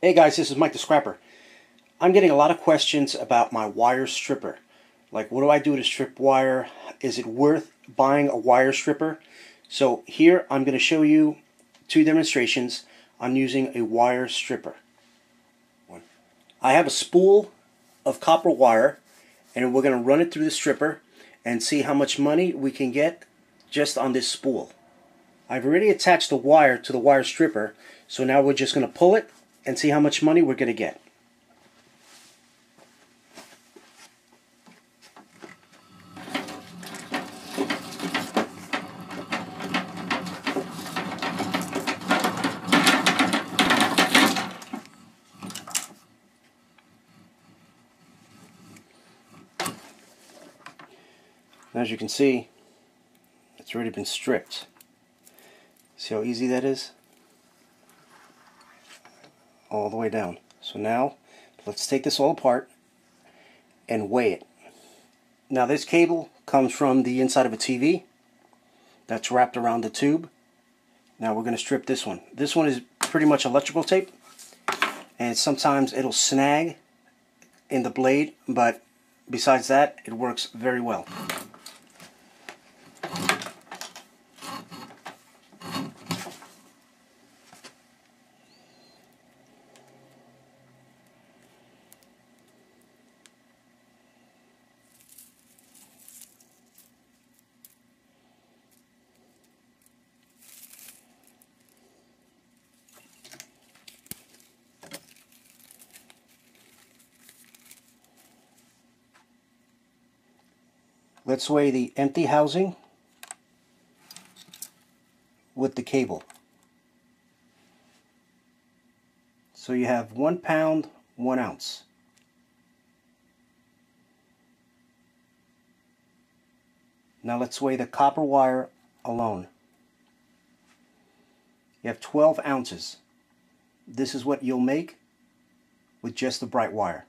Hey guys, this is Mike the Scrapper. I'm getting a lot of questions about my wire stripper. Like, what do I do to strip wire? Is it worth buying a wire stripper? So here I'm going to show you two demonstrations on using a wire stripper. I have a spool of copper wire and we're going to run it through the stripper and see how much money we can get just on this spool. I've already attached the wire to the wire stripper, so now we're just going to pull it and see how much money we're going to get. As you can see, it's already been stripped. See how easy that is? All the way down. So now, let's take this all apart and weigh it. Now this cable comes from the inside of a TV that's wrapped around the tube. Now we're going to strip this one. This one is pretty much electrical tape, and sometimes it'll snag in the blade, but besides that, it works very well. Let's weigh the empty housing with the cable. So you have 1 pound, 1 ounce. Now let's weigh the copper wire alone. You have 12 ounces. This is what you'll make with just the bright wire.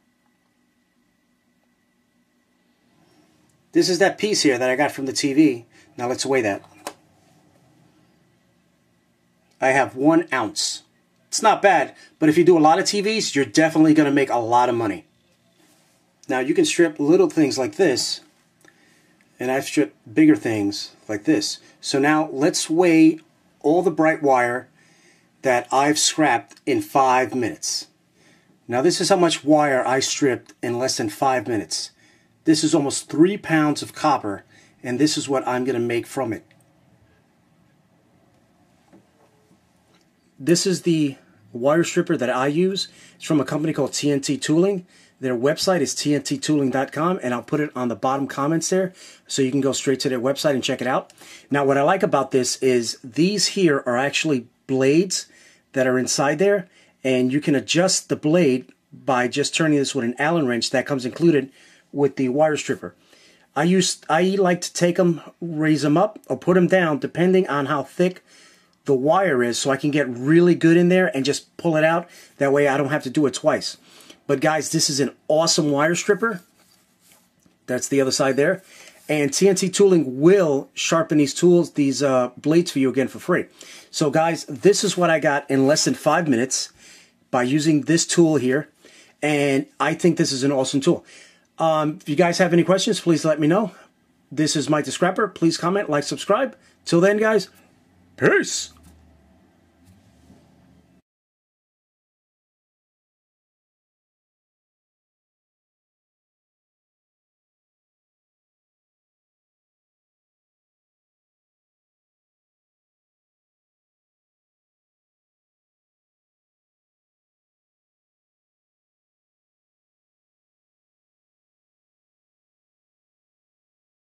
This is that piece here that I got from the TV. Now let's weigh that. I have 1 ounce. It's not bad, but if you do a lot of TVs, you're definitely going to make a lot of money. Now you can strip little things like this, and I've stripped bigger things like this. So now let's weigh all the bright wire that I've scrapped in 5 minutes. Now this is how much wire I stripped in less than 5 minutes. This is almost 3 pounds of copper, and this is what I'm going to make from it. This is the wire stripper that I use. It's from a company called TNT Tooling. Their website is tnttooling.com, and I'll put it on the bottom comments there, so you can go straight to their website and check it out. Now, what I like about this is these here are actually blades that are inside there, and you can adjust the blade by just turning this with an Allen wrench that comes included with the wire stripper. I like to take them, raise them up, or put them down depending on how thick the wire is, so I can get really good in there and just pull it out. That way I don't have to do it twice. But guys, this is an awesome wire stripper. That's the other side there. And TNT Tooling will sharpen these tools, these blades for you again for free. So guys, this is what I got in less than 5 minutes by using this tool here. And I think this is an awesome tool. If you guys have any questions, please let me know. This is Mike the Scrapper. Please comment, like, subscribe. Till then, guys, peace.